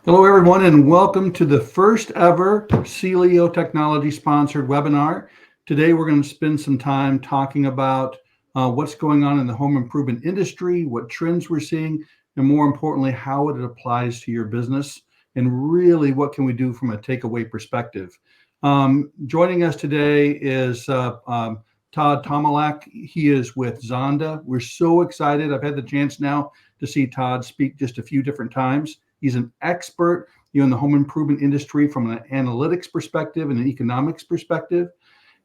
Hello, everyone, and welcome to the first ever Cilio technology sponsored webinar. Today, we're going to spend some time talking about what's going on in the home improvement industry, what trends we're seeing, and more importantly, how it applies to your business, and really what can we do from a takeaway perspective. Joining us today is Todd Tomalak. He is with Zonda. We're so excited. I've had the chance now to see Todd speak just a few different times. He's an expert, in the home improvement industry from an analytics perspective and an economics perspective,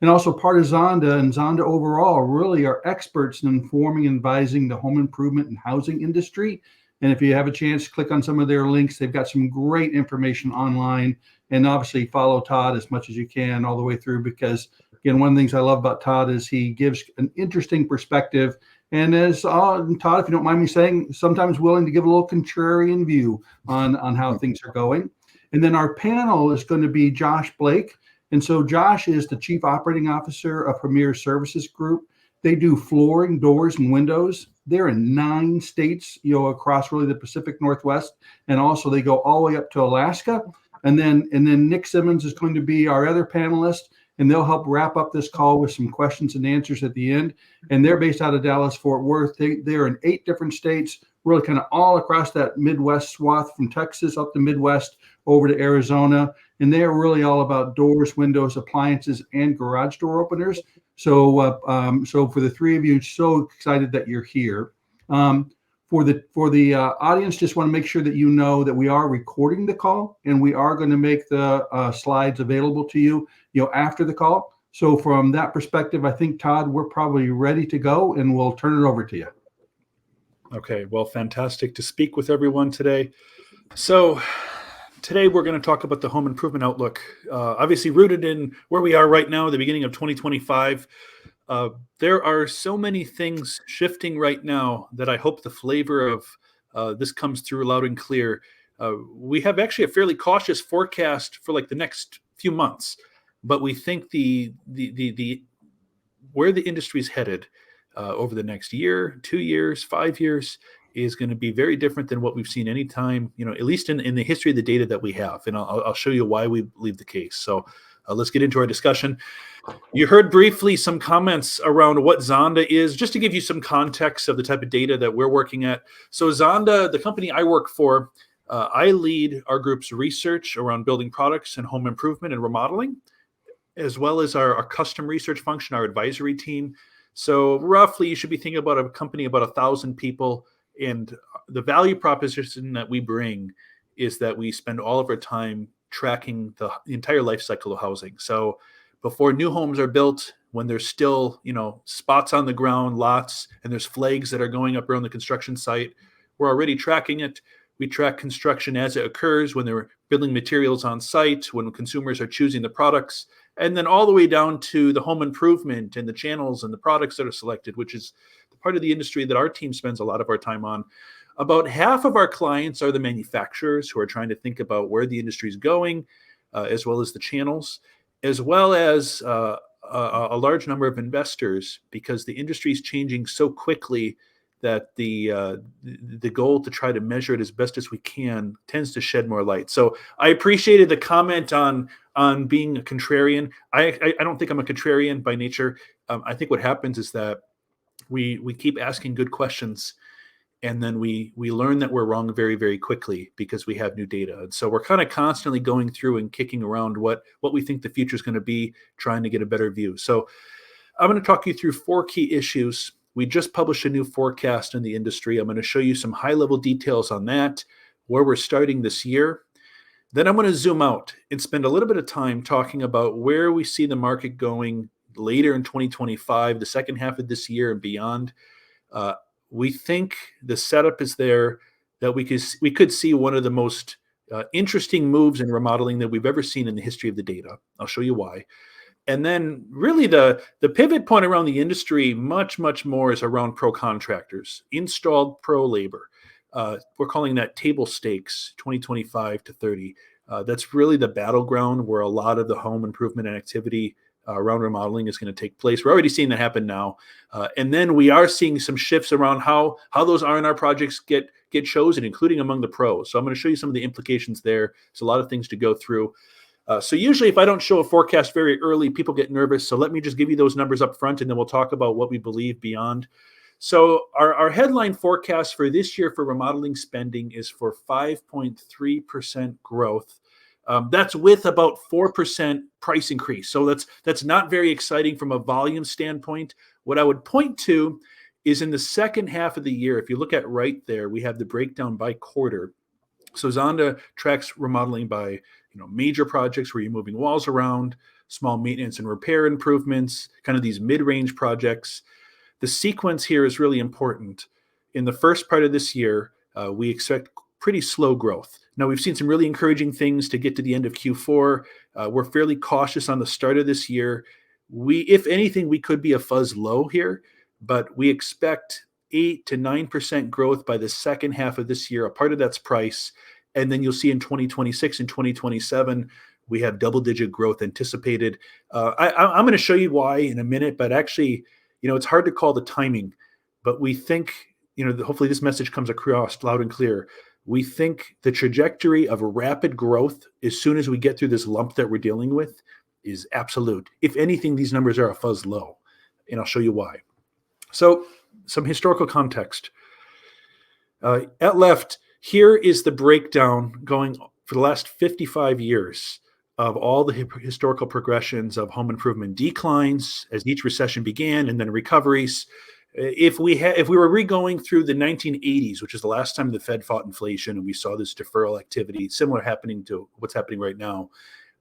and also part of Zonda. And Zonda overall really are experts in informing and advising the home improvement and housing industry. And if you have a chance, click on some of their links. They've got some great information online. And obviously follow Todd as much as you can all the way through, because again, one of the things I love about Todd is he gives an interesting perspective. And as Todd, if you don't mind me saying, sometimes willing to give a little contrarian view on how things are going. And then our panel is going to be Josh Blake. And so Josh is the Chief Operating Officer of Premier Services Group. They do flooring, doors, and windows. They're in 9 states, across really the Pacific Northwest. And also they go all the way up to Alaska. And then Nick Simmons is going to be our other panelist, and they'll help wrap up this call with some questions and answers at the end. And they're based out of Dallas, Fort Worth. They're in 8 different states, really kind of all across that Midwest swath, from Texas up the Midwest over to Arizona. And they're really all about doors, windows, appliances, and garage door openers. So for the 3 of you, so excited that you're here. For the audience, just want to make sure that you know that we are recording the call, and we are going to make the slides available to you, after the call. So from that perspective, I think, Todd, we're probably ready to go, and we'll turn it over to you. Okay, well, fantastic to speak with everyone today. So today we're going to talk about the home improvement outlook, obviously rooted in where we are right now, the beginning of 2025. There are so many things shifting right now that I hope the flavor of this comes through loud and clear. We have actually a fairly cautious forecast for like the next few months, but we think the where the industry is headed over the next year, 2 years, 5 years is going to be very different than what we've seen any time, at least in the history of the data that we have. And I'll show you why we believe the case. So let's get into our discussion. You heard briefly some comments around what Zonda is, just to give you some context of the type of data that we're working at. So Zonda, the company I work for, I lead our group's research around building products and home improvement and remodeling, as well as our custom research function, our advisory team. So roughly, you should be thinking about a company about 1,000 people. And the value proposition that we bring is that we spend all of our time tracking the entire life cycle of housing. So before new homes are built, when there's still, spots on the ground, lots, and there's flags that are going up around the construction site, we're already tracking it. We track construction as it occurs, when they're building materials on site, when consumers are choosing the products, and then all the way down to the home improvement and the channels and the products that are selected, which is the part of the industry that our team spends a lot of our time on. About half of our clients are the manufacturers who are trying to think about where the industry is going, as well as the channels, as well as a large number of investors, because the industry is changing so quickly that the goal to try to measure it as best as we can tends to shed more light. So I appreciated the comment on being a contrarian. I don't think I'm a contrarian by nature. I think what happens is that we keep asking good questions, and then we learn that we're wrong very, very quickly because we have new data. And so we're kind of constantly going through and kicking around what we think the future is going to be, trying to get a better view. So I'm going to talk you through 4 key issues. We just published a new forecast in the industry. I'm going to show you some high-level details on that, where we're starting this year. Then I'm going to zoom out and spend a little bit of time talking about where we see the market going later in 2025, the second half of this year and beyond. We think the setup is there that we could see one of the most interesting moves in remodeling that we've ever seen in the history of the data. I'll show you why. And then really the pivot point around the industry much, much more is around pro contractors, installed pro labor. We're calling that table stakes 2025 to 30. That's really the battleground where a lot of the home improvement and activity around remodeling is going to take place. We're already seeing that happen now. And then we are seeing some shifts around how those R&R projects get chosen, including among the pros. So I'm going to show you some of the implications there. There's a lot of things to go through. So usually if I don't show a forecast very early, people get nervous. So let me just give you those numbers up front, and then we'll talk about what we believe beyond. So our headline forecast for this year for remodeling spending is for 5.3% growth. That's with about 4% price increase. So that's not very exciting from a volume standpoint. What I would point to is in the second half of the year, if you look at right there, we have the breakdown by quarter. So Zonda tracks remodeling by major projects where you're moving walls around, small maintenance and repair improvements, kind of these mid-range projects. The sequence here is really important. In the first part of this year, we expect pretty slow growth. Now, we've seen some really encouraging things to get to the end of Q4. We're fairly cautious on the start of this year. If anything, we could be a fuzz low here, but we expect 8 to 9% growth by the second half of this year. A part of that's price. And then you'll see in 2026 and 2027, we have double-digit growth anticipated. I'm going to show you why in a minute, but actually, it's hard to call the timing, but we think, hopefully this message comes across loud and clear. We think the trajectory of a rapid growth as soon as we get through this lump that we're dealing with is absolute. If anything, these numbers are a fuzz low, and I'll show you why. So some historical context. At left, here is the breakdown going for the last 55 years of all the historical progressions of home improvement declines as each recession began, and then recoveries. If we were re-going through the 1980s, which is the last time the Fed fought inflation and we saw this deferral activity, similar happening to what's happening right now,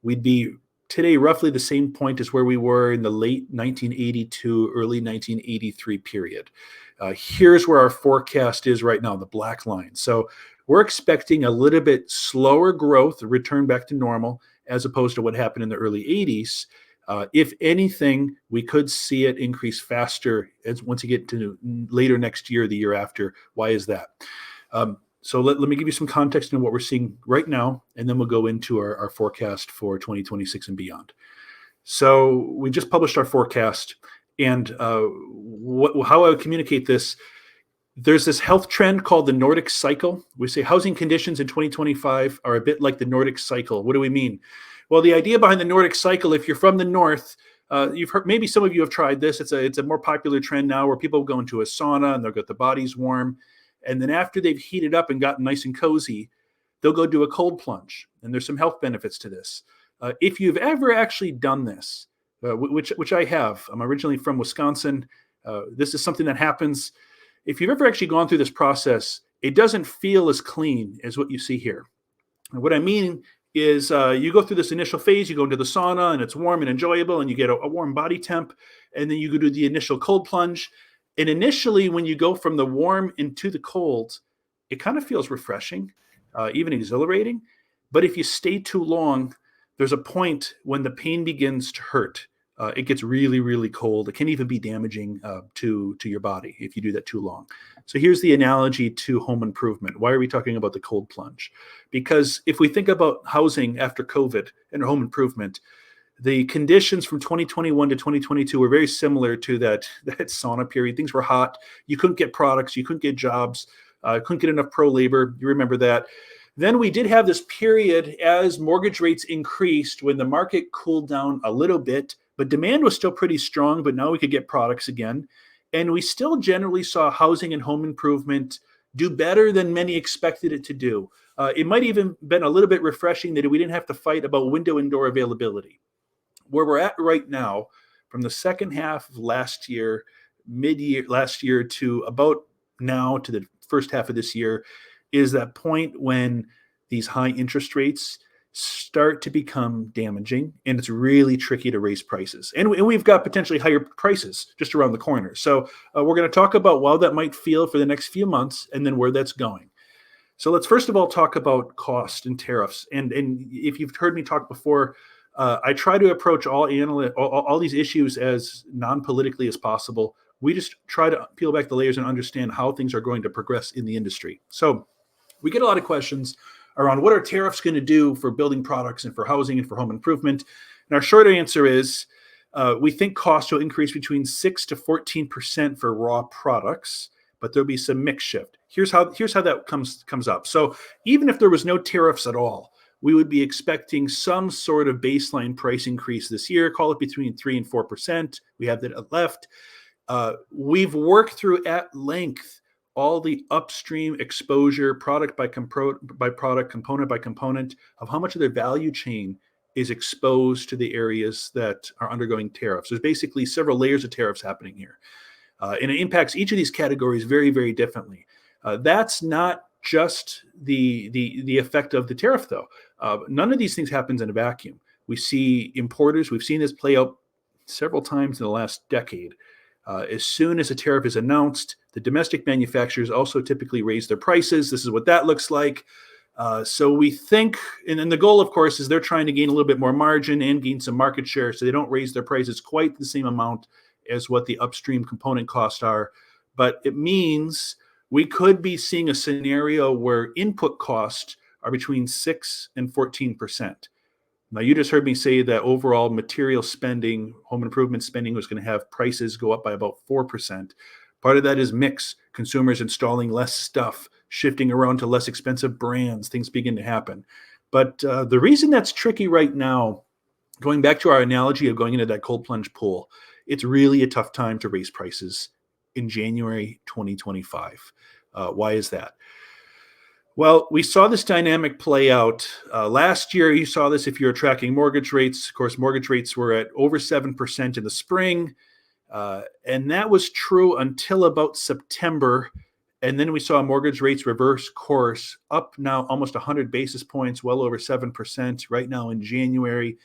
we'd be today roughly the same point as where we were in the late 1982, early 1983 period. Here's where our forecast is right now, the black line. So we're expecting a little bit slower growth, a return back to normal, as opposed to what happened in the early 80s. If anything, we could see it increase faster once you get to later next year, the year after. Why is that? So let me give you some context on what we're seeing right now, and then we'll go into our forecast for 2026 and beyond. So we just published our forecast, and how I would communicate this, there's this health trend called the Nordic cycle. We say housing conditions in 2025 are a bit like the Nordic cycle. What do we mean? Well, the idea behind the Nordic cycle, if you're from the north, you've heard, maybe some of you have tried this. It's a more popular trend now where people go into a sauna and they'll get the bodies warm. And then after they've heated up and gotten nice and cozy, they'll go do a cold plunge. And there's some health benefits to this. If you've ever actually done this, which I have, I'm originally from Wisconsin. This is something that happens. If you've ever actually gone through this process, it doesn't feel as clean as what you see here. And what I mean is you go through this initial phase, you go into the sauna and it's warm and enjoyable and you get a warm body temp, and then you go do the initial cold plunge. And initially when you go from the warm into the cold, it kind of feels refreshing, even exhilarating. But if you stay too long, there's a point when the pain begins to hurt. It gets really, really cold. It can even be damaging to your body if you do that too long. So here's the analogy to home improvement. Why are we talking about the cold plunge? Because if we think about housing after COVID and home improvement, the conditions from 2021 to 2022 were very similar to that sauna period. Things were hot. You couldn't get products. You couldn't get jobs. Couldn't get enough pro labor. You remember that. Then we did have this period as mortgage rates increased when the market cooled down a little bit, but demand was still pretty strong, but now we could get products again. And we still generally saw housing and home improvement do better than many expected it to do. It might even been a little bit refreshing that we didn't have to fight about window and door availability. Where we're at right now, from the second half of last year, mid-year last year to about now to the first half of this year, is that point when these high interest rates start to become damaging, and it's really tricky to raise prices. And we've got potentially higher prices just around the corner. So we're going to talk about how that might feel for the next few months and then where that's going. So let's first of all talk about cost and tariffs. And if you've heard me talk before, I try to approach all these issues as non-politically as possible. We just try to peel back the layers and understand how things are going to progress in the industry. So we get a lot of questions around what are tariffs going to do for building products and for housing and for home improvement. And our short answer is We think costs will increase between 6 to 14% for raw products, but there'll be some mix shift. Here's how that comes up. So even if there was no tariffs at all, we would be expecting some sort of baseline price increase this year, call it between 3 and 4%. We have that left. We've worked through at length all the upstream exposure, product by product, component by component, of how much of their value chain is exposed to the areas that are undergoing tariffs. There's basically several layers of tariffs happening here. And it impacts each of these categories very, very differently. That's not just the effect of the tariff, though. None of these things happens in a vacuum. We see importers, we've seen this play out several times in the last decade. As soon as a tariff is announced, the domestic manufacturers also typically raise their prices. This is what that looks like. So we think, and then the goal, of course, is they're trying to gain a little bit more margin and gain some market share, so they don't raise their prices quite the same amount as what the upstream component costs are. But it means we could be seeing a scenario where input costs are between 6 and 14%. Now, you just heard me say that overall material spending, home improvement spending, was going to have prices go up by about 4%. Part of that is mix, consumers installing less stuff, shifting around to less expensive brands, things begin to happen. But the reason that's tricky right now, going back to our analogy of going into that cold plunge pool, it's really a tough time to raise prices in January 2025. Why is that? Well, we saw this dynamic play out. Last year, you saw this if you're tracking mortgage rates. Of course, mortgage rates were at over 7% in the spring. And that was true until about September. And then we saw mortgage rates reverse course up now almost 100 basis points, well over 7% right now in January.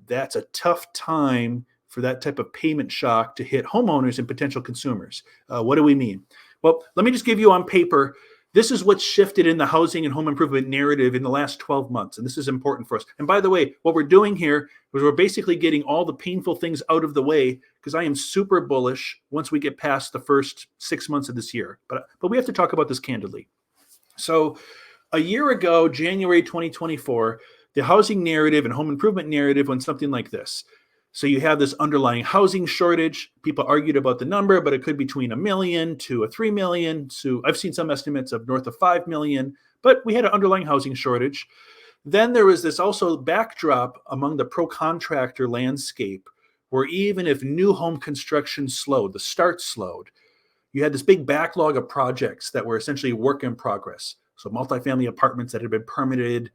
That's a tough time for that type of payment shock to hit homeowners and potential consumers. What do we mean? Well, let me just give you on paper. This is what's shifted in the housing and home improvement narrative in the last 12 months. And this is important for us. And by the way, what we're doing here is we're basically getting all the painful things out of the way, because I am super bullish once we get past the first 6 months of this year. But we have to talk about this candidly. So a year ago, January 2024, the housing narrative and home improvement narrative went something like this. So you have this underlying housing shortage. People argued about the number, but it could be between 1 million to 3 million. So I've seen some estimates of north of 5 million, but we had an underlying housing shortage. Then there was this also backdrop among the pro-contractor landscape, where even if new home construction slowed, the start slowed, you had this big backlog of projects that were essentially work in progress. So multifamily apartments that had been permitted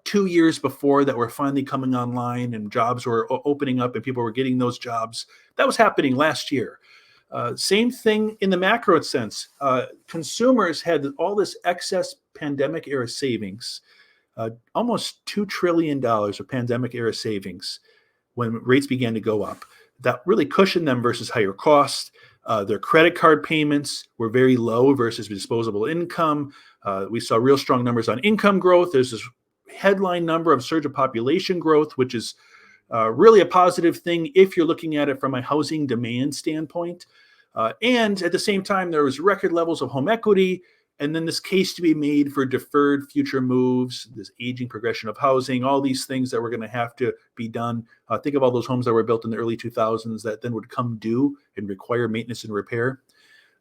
2 years before that were finally coming online, and jobs were opening up and people were getting those jobs. That was happening last year. Same thing in the macro sense. Consumers had all this excess pandemic era savings, almost $2 trillion of pandemic era savings when rates began to go up. That really cushioned them versus higher costs. Their credit card payments were very low versus disposable income. We saw real strong numbers on income growth. There's this headline number of surge of population growth, which is really a positive thing if you're looking at it from a housing demand standpoint. And at the same time, there was record levels of home equity, and then this case to be made for deferred future moves, this aging progression of housing, all these things that were going to have to be done. Think of all those homes that were built in the early 2000s that then would come due and require maintenance and repair.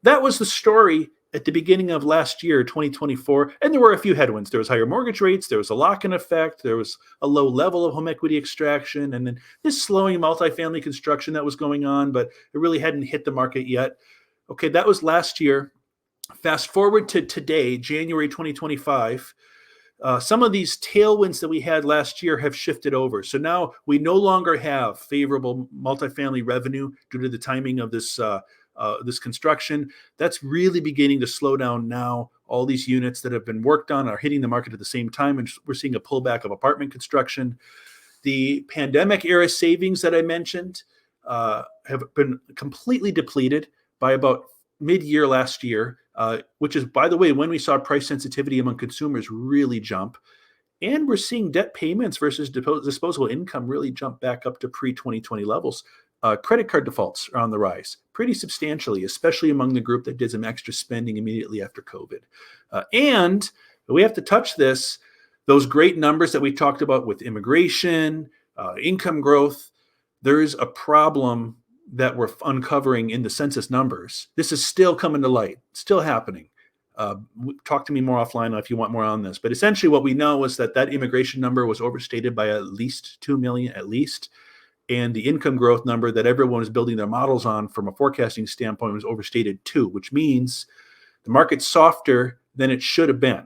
That was the story at the beginning of last year, 2024, and there were a few headwinds. There was higher mortgage rates, there was a lock-in effect, there was a low level of home equity extraction, and then this slowing multifamily construction that was going on, but it really hadn't hit the market yet. Okay, that was last year. Fast forward to today, January 2025, some of these tailwinds that we had last year have shifted over. So now we no longer have favorable multifamily revenue due to the timing of this construction. That's really beginning to slow down now. All these units that have been worked on are hitting the market at the same time, and we're seeing a pullback of apartment construction. The pandemic era savings that I mentioned have been completely depleted by about mid-year last year, which is, by the way, when we saw price sensitivity among consumers really jump. And we're seeing debt payments versus disposable income really jump back up to pre-2020 levels. Credit card defaults are on the rise pretty substantially, especially among the group that did some extra spending immediately after COVID. And we have to touch this, those great numbers that we talked about with immigration, income growth. there is a problem that we're uncovering in the census numbers. This is still coming to light, still happening. Talk to me more offline if you want more on this. But essentially what we know is that immigration number was overstated by at least 2 million, at least. And the income growth number that everyone was building their models on from a forecasting standpoint was overstated too, which means the market's softer than it should have been.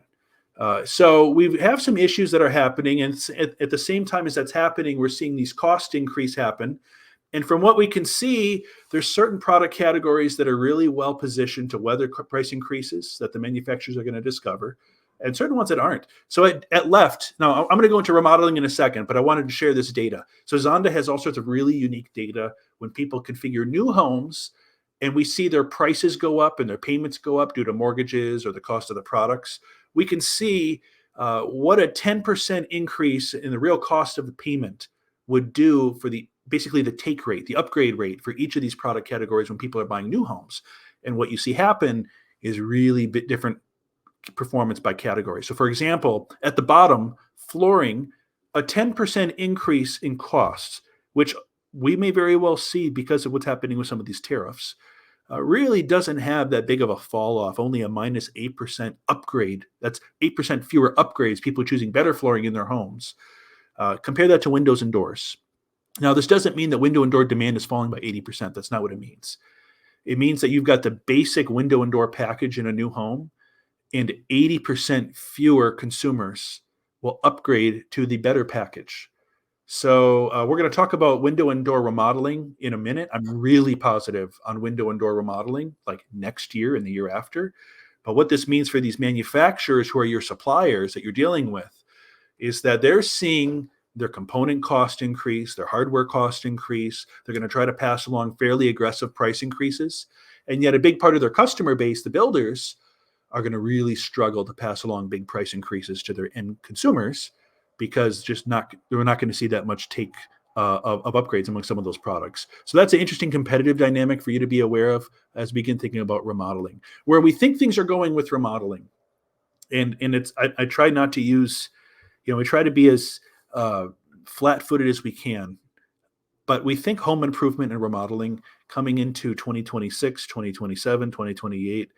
So we have some issues that are happening. And at the same time as that's happening, we're seeing these cost increase happen. And from what we can see, there's certain product categories that are really well positioned to weather price increases that the manufacturers are going to discover, and certain ones that aren't. So at left, now I'm going to go into remodeling in a second, but I wanted to share this data. So Zonda has all sorts of really unique data when people configure new homes, and we see their prices go up and their payments go up due to mortgages or the cost of the products. We can see what a 10% increase in the real cost of the payment would do for basically the take rate, the upgrade rate for each of these product categories when people are buying new homes. And what you see happen is really bit different performance by category. So for example, at the bottom, flooring, a 10% increase in costs, which we may very well see because of what's happening with some of these tariffs, really doesn't have that big of a fall off, only a minus 8% upgrade. That's 8% fewer upgrades, people choosing better flooring in their homes. Compare that to windows and doors. Now, this doesn't mean that window and door demand is falling by 80%. That's not what it means. It means that you've got the basic window and door package in a new home, and 80% fewer consumers will upgrade to the better package. So we're going to talk about window and door remodeling in a minute. I'm really positive on window and door remodeling, like next year and the year after. But what this means for these manufacturers who are your suppliers that you're dealing with is that they're seeing their component cost increase, their hardware cost increase. They're going to try to pass along fairly aggressive price increases. And yet a big part of their customer base, the builders, are going to really struggle to pass along big price increases to their end consumers because we're not going to see that much take of upgrades among some of those products. So that's an interesting competitive dynamic for you to be aware of as we begin thinking about remodeling. Where we think things are going with remodeling, and it's I try not to use, we try to be as flat-footed as we can, but we think home improvement and remodeling coming into 2026, 2027, 2028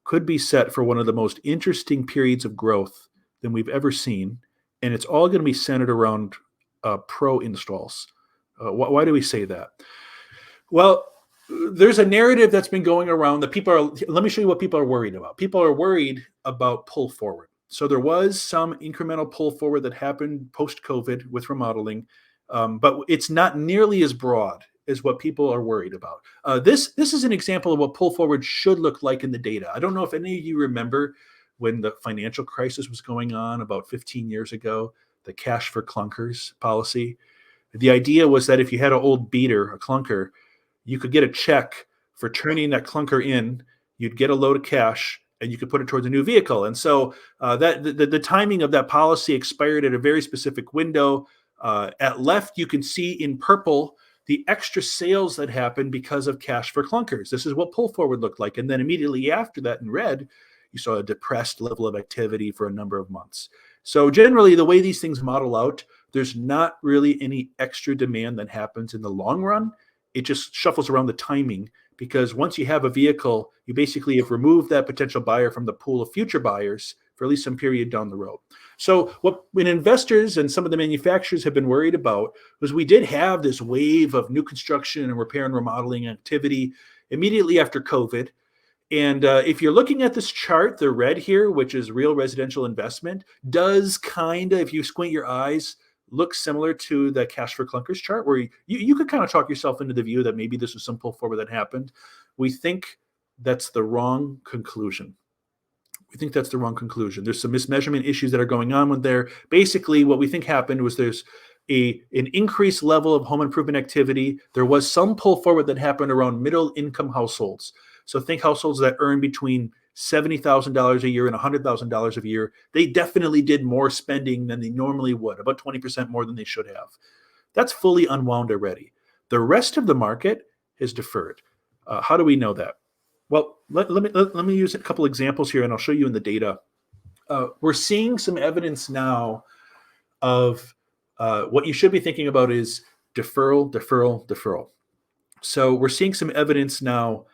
could be set for one of the most interesting periods of growth than we've ever seen. And it's all going to be centered around pro installs. Why do we say that? Well, there's a narrative that's been going around that let me show you what people are worried about. People are worried about pull forward. So there was some incremental pull forward that happened post-COVID with remodeling, but it's not nearly as broad as what people are worried about. This is an example of what pull forward should look like in the data. I don't know if any of you remember when the financial crisis was going on about 15 years ago, the cash for clunkers policy. The idea was that if you had an old beater, a clunker, you could get a check for turning that clunker in, you'd get a load of cash, and you could put it towards a new vehicle. And so the timing of that policy expired at a very specific window. At left, you can see in purple the extra sales that happened because of cash for clunkers. This is what pull forward looked like. And then immediately after that in red, you saw a depressed level of activity for a number of months. So generally, the way these things model out, there's not really any extra demand that happens in the long run. It just shuffles around the timing, because once you have a vehicle, you basically have removed that potential buyer from the pool of future buyers for at least some period down the road. So when investors and some of the manufacturers have been worried about was we did have this wave of new construction and repair and remodeling activity immediately after COVID. And if you're looking at this chart, the red here, which is real residential investment, does kind of, if you squint your eyes, look similar to the cash for clunkers chart, where you could kind of talk yourself into the view that maybe this was some pull forward that happened. We think that's the wrong conclusion. There's some mismeasurement issues that are going on with there. Basically, what we think happened was there's an increased level of home improvement activity. There was some pull forward that happened around middle income households. So think households that earn between $70,000 a year and $100,000 a year. They definitely did more spending than they normally would, about 20% more than they should have. That's fully unwound already. The rest of the market is deferred. How do we know that? Well, let me use a couple examples here, and I'll show you in the data. We're seeing some evidence now of what you should be thinking about is deferral, deferral, deferral. So we're seeing some evidence now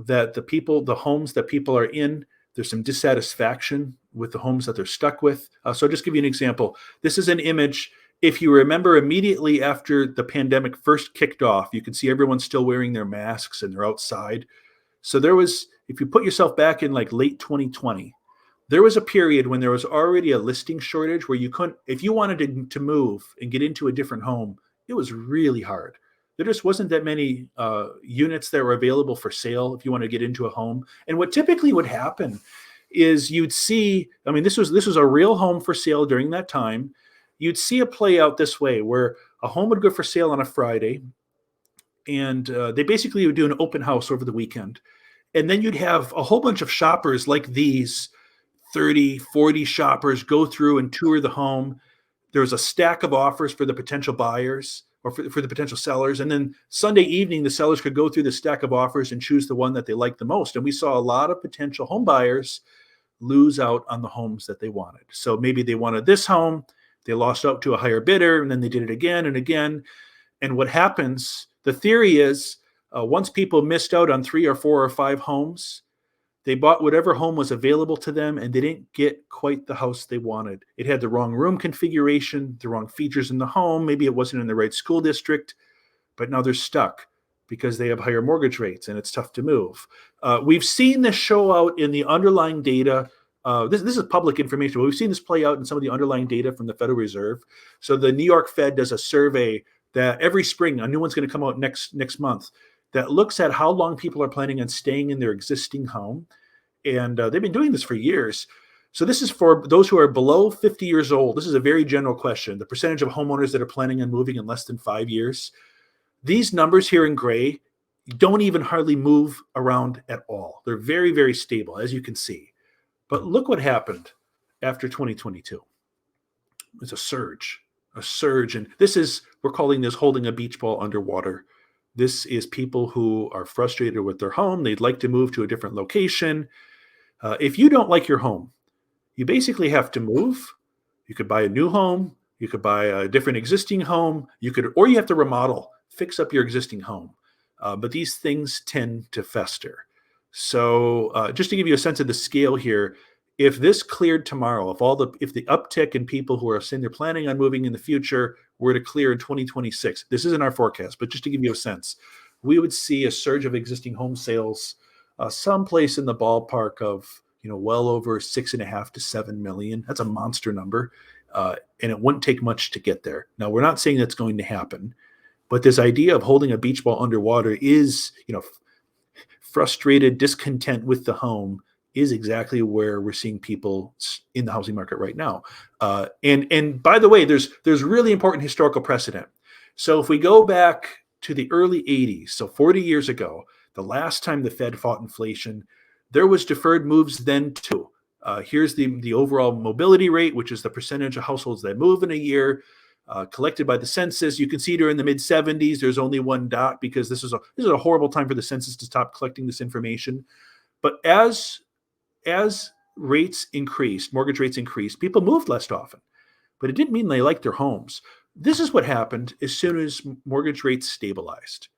that the homes that people are in, there's some dissatisfaction with the homes that they're stuck with. So I'll just give you an example. This is an image. If you remember, immediately after the pandemic first kicked off, you can see everyone's still wearing their masks and they're outside. So if you put yourself back in like late 2020, there was a period when there was already a listing shortage where you couldn't, if you wanted to move and get into a different home, it was really hard. There just wasn't that many units that were available for sale if you want to get into a home. And what typically would happen is you'd see, I mean, this was a real home for sale during that time. You'd see it play out this way, where a home would go for sale on a Friday, and they basically would do an open house over the weekend. And then you'd have a whole bunch of shoppers like these, 30, 40 shoppers go through and tour the home. There was a stack of offers for the potential buyers or for the potential sellers. And then Sunday evening, the sellers could go through the stack of offers and choose the one that they liked the most. And we saw a lot of potential home buyers lose out on the homes that they wanted. So maybe they wanted this home, they lost out to a higher bidder, and then they did it again and again. And what happens, the theory is once people missed out on 3 or 4 or 5 homes, they bought whatever home was available to them, and they didn't get quite the house they wanted. It had the wrong room configuration, the wrong features in the home. Maybe it wasn't in the right school district, but now they're stuck because they have higher mortgage rates and it's tough to move. We've seen this show out in the underlying data. This is public information, but we've seen this play out in some of the underlying data from the Federal Reserve. So the New York Fed does a survey that every spring, a new one's going to come out next month, that looks at how long people are planning on staying in their existing home. And they've been doing this for years. So this is for those who are below 50 years old. This is a very general question. The percentage of homeowners that are planning on moving in less than 5 years. These numbers here in gray don't even hardly move around at all. They're very, very stable, as you can see. But look what happened after 2022. It's a surge. And we're calling this holding a beach ball underwater. This is people who are frustrated with their home. They'd like to move to a different location. If you don't like your home, you basically have to move. You could buy a new home. You could buy a different existing home. Or you have to remodel, fix up your existing home. But these things tend to fester. So just to give you a sense of the scale here, if this cleared tomorrow, if the uptick in people who are saying they're planning on moving in the future were to clear in 2026, this isn't our forecast, but just to give you a sense, we would see a surge of existing home sales someplace in the ballpark of well over 6.5 to 7 million. That's a monster number, and it wouldn't take much to get there. Now, we're not saying that's going to happen, but this idea of holding a beach ball underwater is, frustrated, discontent with the home is exactly where we're seeing people in the housing market right now. And by the way, there's really important historical precedent. So if we go back to the early 80s, so 40 years ago, the last time the Fed fought inflation, there was deferred moves then too. Here's the overall mobility rate, which is the percentage of households that move in a year, collected by the census. You can see during the mid 70s, there's only one dot because this is a horrible time for the census to stop collecting this information. But as rates increased, mortgage rates increased, people moved less often, but it didn't mean they liked their homes. This is what happened as soon as mortgage rates stabilized.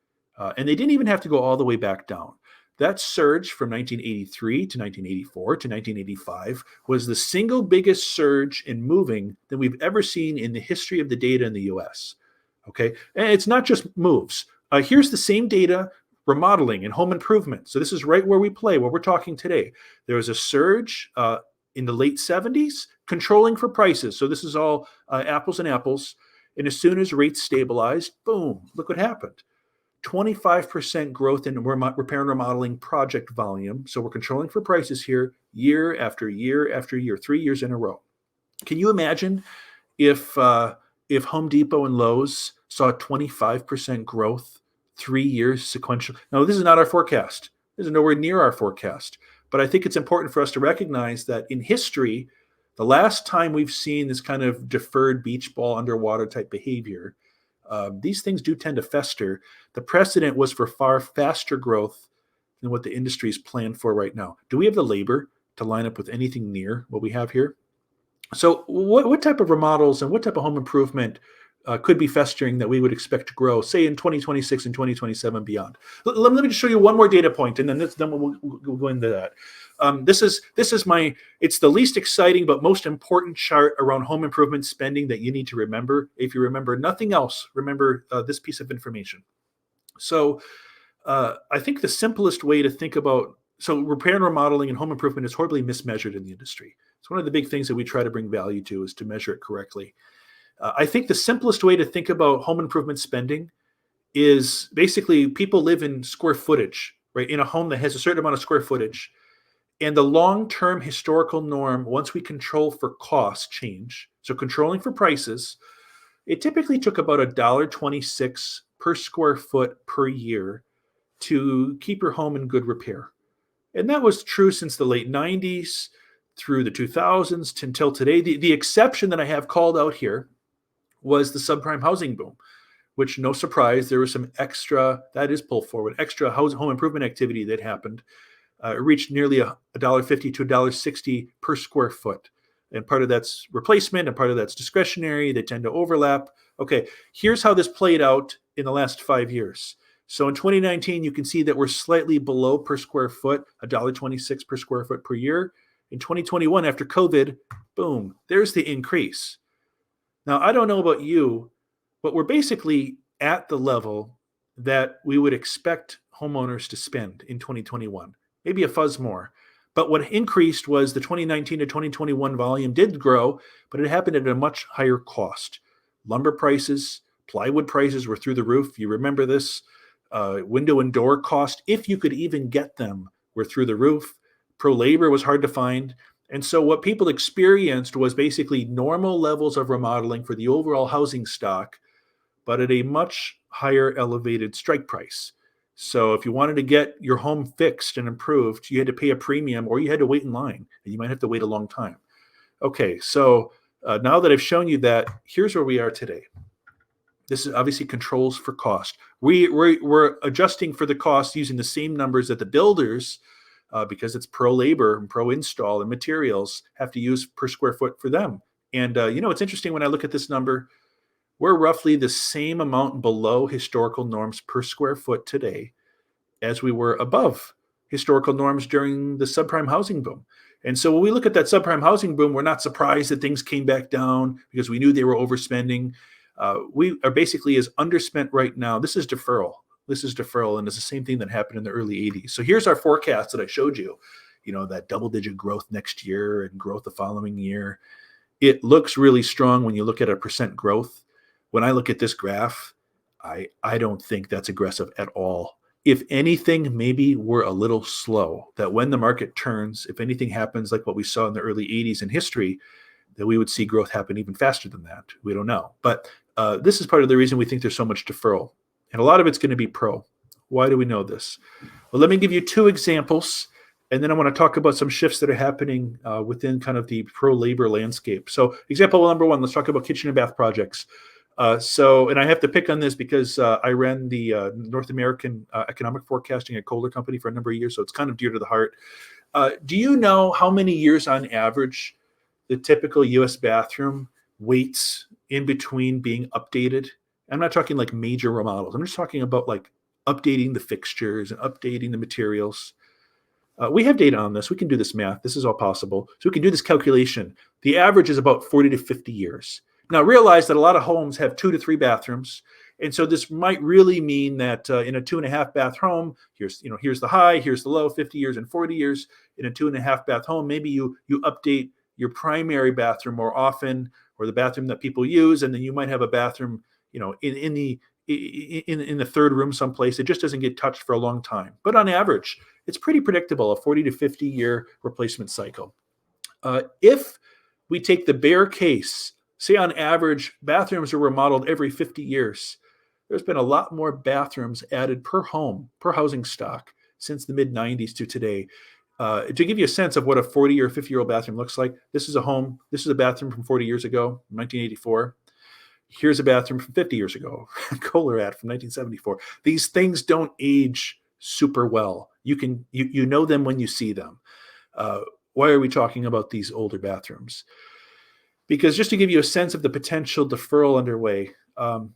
And they didn't even have to go all the way back down. That surge from 1983 to 1984 to 1985 was the single biggest surge in moving that we've ever seen in the history of the data in the US. Okay, and it's not just moves. Here's the same data, remodeling and home improvement. So this is right where we play, where we're talking today. There was a surge in the late 70s, controlling for prices. So this is all apples and apples. And as soon as rates stabilized, boom, look what happened. 25% growth in repair and remodeling project volume. So we're controlling for prices here year after year after year, 3 years in a row. Can you imagine if Home Depot and Lowe's saw 25% growth 3 years sequential? Now, this is not our forecast. This is nowhere near our forecast. But I think it's important for us to recognize that in history, the last time we've seen this kind of deferred beach ball underwater type behavior, these things do tend to fester. The precedent was for far faster growth than what the industry is planned for right now. Do we have the labor to line up with anything near what we have here? So what type of remodels and what type of home improvement could be festering that we would expect to grow, say in 2026 and 2027 beyond. Let me just show you one more data point, and then we'll go into that. This is it's the least exciting but most important chart around home improvement spending that you need to remember. If you remember nothing else, remember this piece of information. So I think the simplest way to think about repair and remodeling and home improvement is horribly mismeasured in the industry. It's one of the big things that we try to bring value to is to measure it correctly. I think the simplest way to think about home improvement spending is basically people live in square footage, right? In a home that has a certain amount of square footage. And the long-term historical norm, once we control for cost change, so controlling for prices, it typically took about $1.26 per square foot per year to keep your home in good repair. And that was true since the late 90s through the 2000s until today. The exception that I have called out here was the subprime housing boom, which, no surprise, there was some extra, that is pull forward, extra home improvement activity that happened. It reached nearly $1.50 to $1.60 per square foot. And part of that's replacement and part of that's discretionary. They tend to overlap. Okay, here's how this played out in the last 5 years. So in 2019, you can see that we're slightly below per square foot, $1.26 per square foot per year. In 2021, after COVID, boom, there's the increase. Now, I don't know about you, but we're basically at the level that we would expect homeowners to spend in 2021, maybe a fuzz more. But what increased was the 2019 to 2021 volume did grow, but it happened at a much higher cost. Lumber prices, plywood prices were through the roof. You remember this? Window and door cost, if you could even get them, were through the roof. Pro labor was hard to find. And so what people experienced was basically normal levels of remodeling for the overall housing stock, but at a much higher elevated strike price. So if you wanted to get your home fixed and improved, you had to pay a premium or you had to wait in line, and you might have to wait a long time. Okay, so now that I've shown you that, here's where we are today. This is obviously controls for cost. We're adjusting for the cost using the same numbers that the builders, because it's pro labor and pro install and materials, have to use per square foot for them. And it's interesting when I look at this number, we're roughly the same amount below historical norms per square foot today as we were above historical norms during the subprime housing boom. And so when we look at that subprime housing boom, we're not surprised that things came back down because we knew they were overspending. We are basically as underspent right now. This is deferral. And it's the same thing that happened in the early 80s. So here's our forecast that I showed you, that double-digit growth next year and growth the following year. It looks really strong when you look at a percent growth. When I look at this graph, I don't think that's aggressive at all. If anything, maybe we're a little slow, that when the market turns, if anything happens like what we saw in the early 80s in history, that we would see growth happen even faster than that. We don't know. But this is part of the reason we think there's so much deferral. And a lot of it's going to be pro. Why do we know this? Well, let me give you 2 examples, and then I want to talk about some shifts that are happening within kind of the pro-labor landscape. So example number 1, let's talk about kitchen and bath projects. And I have to pick on this because I ran the North American economic forecasting at Kohler Company for a number of years, so it's kind of dear to the heart. Do you know how many years on average the typical U.S. bathroom waits in between being updated? I'm not talking like major remodels. I'm just talking about like updating the fixtures and updating the materials. We have data on this. We can do this math. This is all possible. So we can do this calculation. The average is about 40 to 50 years. Now realize that a lot of homes have 2 to 3 bathrooms. And so this might really mean that in a 2.5 bath home, here's the high, here's the low, 50 years and 40 years. In a 2.5 bath home, maybe you update your primary bathroom more often, or the bathroom that people use, and then you might have a bathroom, in the third room someplace. It just doesn't get touched for a long time. But on average, it's pretty predictable, a 40 to 50 year replacement cycle. If we take the bare case, say on average, bathrooms are remodeled every 50 years. There's been a lot more bathrooms added per home, per housing stock since the mid 90s to today. To give you a sense of what a 40 or 50-year-old bathroom looks like, this is a bathroom from 40 years ago, 1984. Here's a bathroom from 50 years ago, Kohler ad from 1974. These things don't age super well. You know them when you see them. Why are we talking about these older bathrooms? Because just to give you a sense of the potential deferral underway, do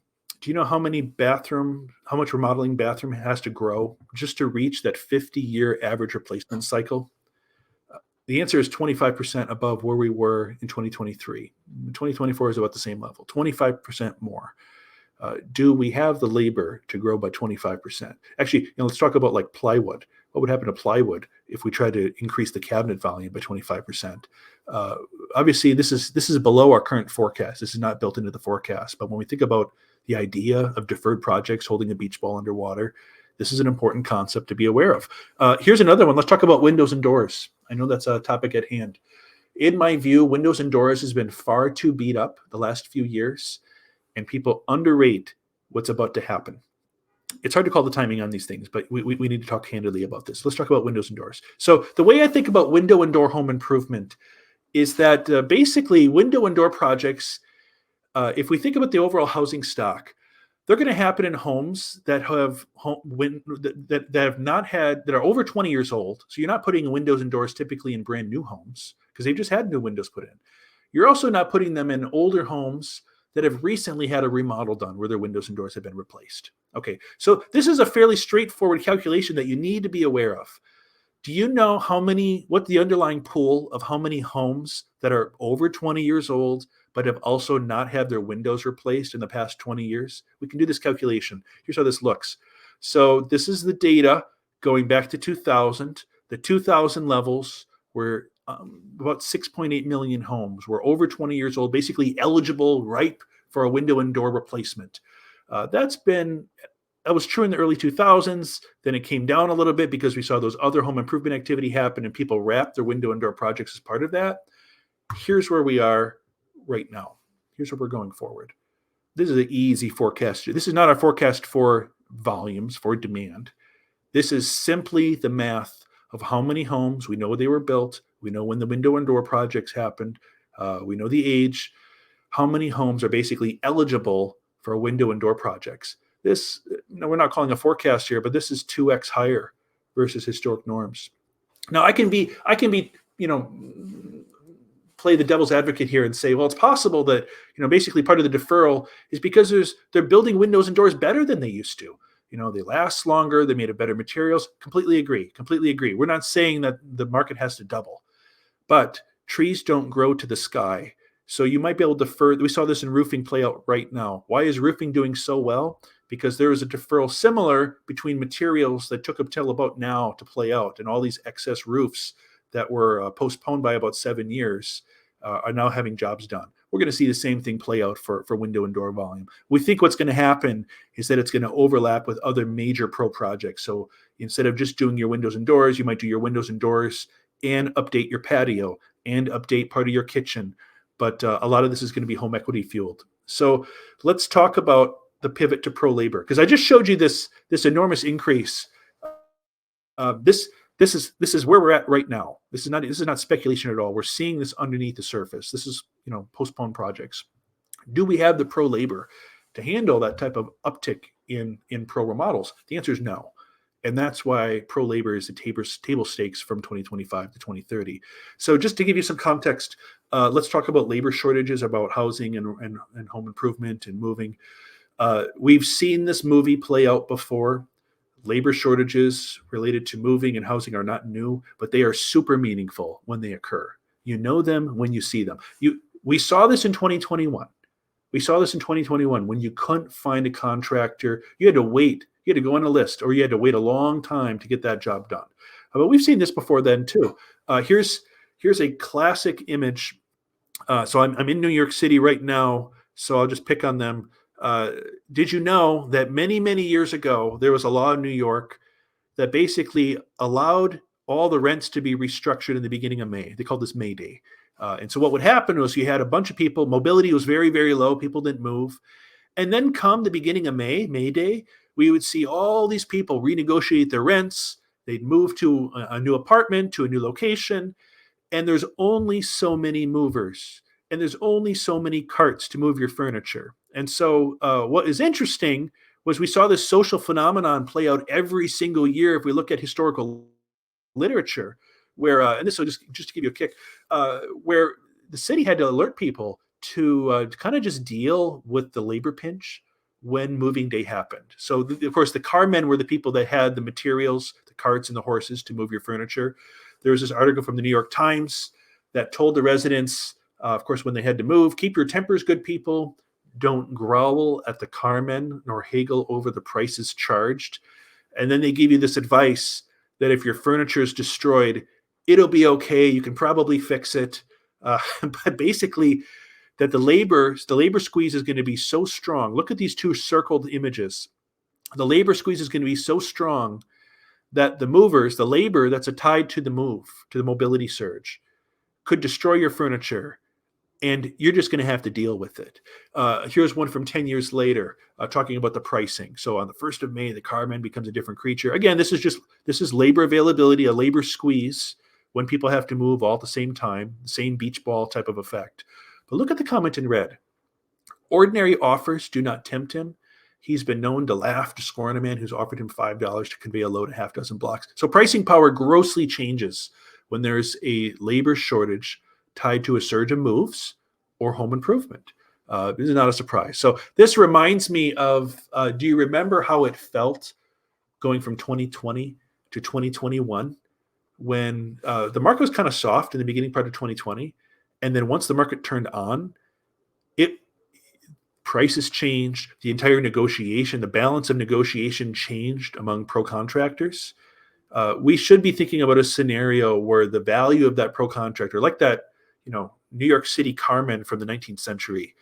you know how much remodeling bathroom has to grow just to reach that 50-year average replacement cycle? The answer is 25% above where we were in 2023. 2024 is about the same level, 25% more. Do we have the labor to grow by 25%? Actually, let's talk about like plywood. What would happen to plywood if we tried to increase the cabinet volume by 25%? Obviously, this is below our current forecast. This is not built into the forecast. But when we think about the idea of deferred projects holding a beach ball underwater, this is an important concept to be aware of. Here's another one. Let's talk about windows and doors. I know that's a topic at hand. In my view, windows and doors has been far too beat up the last few years, and people underrate what's about to happen. It's hard to call the timing on these things, but we need to talk candidly about this. Let's talk about windows and doors. So the way I think about window and door home improvement is that basically window and door projects, if we think about the overall housing stock, they're going to happen in homes that have that have not had, that are over 20 years old. So you're not putting windows and doors typically in brand new homes because they've just had new windows put in. You're also not putting them in older homes that have recently had a remodel done where their windows and doors have been replaced. Okay, so this is a fairly straightforward calculation that you need to be aware of. Do you know what the underlying pool of how many homes that are over 20 years old but have also not had their windows replaced in the past 20 years? We can do this calculation. Here's how this looks. So this is the data going back to 2000. The 2000 levels were about 6.8 million homes were over 20 years old, basically eligible, ripe for a window and door replacement. That was true in the early 2000s. Then it came down a little bit because we saw those other home improvement activity happen and people wrapped their window and door projects as part of that. Here's where we are right now. Here's where we're going forward. This is an easy forecast. This is not a forecast for volumes, for demand. This is simply the math of how many homes. We know they were built. We know when the window and door projects happened. We know the age. How many homes are basically eligible for window and door projects? This, we're not calling a forecast here, but this is 2x higher versus historic norms. Now, I can be, play the devil's advocate here and say, well, it's possible that, basically part of the deferral is because they're building windows and doors better than they used to. They last longer, they made of better materials. Completely agree. We're not saying that the market has to double, but trees don't grow to the sky. So you might be able to defer. We saw this in roofing play out right now. Why is roofing doing so well? Because there is a deferral similar between materials that took up till about now to play out, and all these excess roofs that were postponed by about 7 years are now having jobs done. We're going to see the same thing play out for window and door volume. We think what's going to happen is that it's going to overlap with other major pro projects. So instead of just doing your windows and doors, you might do your windows and doors and update your patio and update part of your kitchen. But a lot of this is going to be home equity fueled. So let's talk about the pivot to pro labor, because I just showed you this enormous increase. This is where we're at right now. This is not speculation at all. We're seeing this underneath the surface. This is postponed projects. Do we have the pro labor to handle that type of uptick in pro remodels? The answer is no. And that's why pro labor is the table stakes from 2025 to 2030. So just to give you some context, let's talk about labor shortages, about housing and home improvement and moving. We've seen this movie play out before. Labor shortages related to moving and housing are not new, but they are super meaningful when they occur. You know them when you see them. We saw this in 2021. We saw this in 2021 when you couldn't find a contractor. You had to wait. You had to go on a list, or you had to wait a long time to get that job done. But we've seen this before then too. Here's a classic image. So I'm in New York City right now, so I'll just pick on them. Did you know that many, many years ago, there was a law in New York that basically allowed all the rents to be restructured in the beginning of May? They called this May Day. And so what would happen was you had a bunch of people, mobility was very, very low, people didn't move. And then come the beginning of May Day, we would see all these people renegotiate their rents. They'd move to a new apartment, to a new location. And there's only so many movers. And there's only so many carts to move your furniture. And so what is interesting was we saw this social phenomenon play out every single year. If we look at historical literature, where, and this will just to give you a kick, where the city had to alert people to kind of just deal with the labor pinch when moving day happened. So, of course, the carmen were the people that had the materials, the carts and the horses to move your furniture. There was this article from the New York Times that told the residents, of course, when they had to move, keep your tempers good, people. Don't growl at the carmen nor haggle over the prices charged. And then they give you this advice that if your furniture is destroyed, it'll be okay. You can probably fix it. But basically, that the labor squeeze is going to be so strong. Look at these two circled images. The labor squeeze is going to be so strong that the labor that's tied to the mobility surge, could destroy your furniture, and you're just going to have to deal with it. Here's one from 10 years later, talking about the pricing. So on the 1st of May, the carman becomes a different creature. Again, this is labor availability, a labor squeeze when people have to move all at the same time, the same beach ball type of effect. But look at the comment in red. Ordinary offers do not tempt him. He's been known to laugh to scorn a man who's offered him $5 to convey a load of half dozen blocks. So pricing power grossly changes when there's a labor shortage tied to a surge of moves or home improvement. This is not a surprise. So this reminds me of, do you remember how it felt going from 2020 to 2021 when the market was kind of soft in the beginning part of 2020? And then once the market turned on, prices changed, the entire negotiation, the balance of negotiation changed among pro contractors. We should be thinking about a scenario where the value of that pro contractor, like that, New York City carman from the 19th century,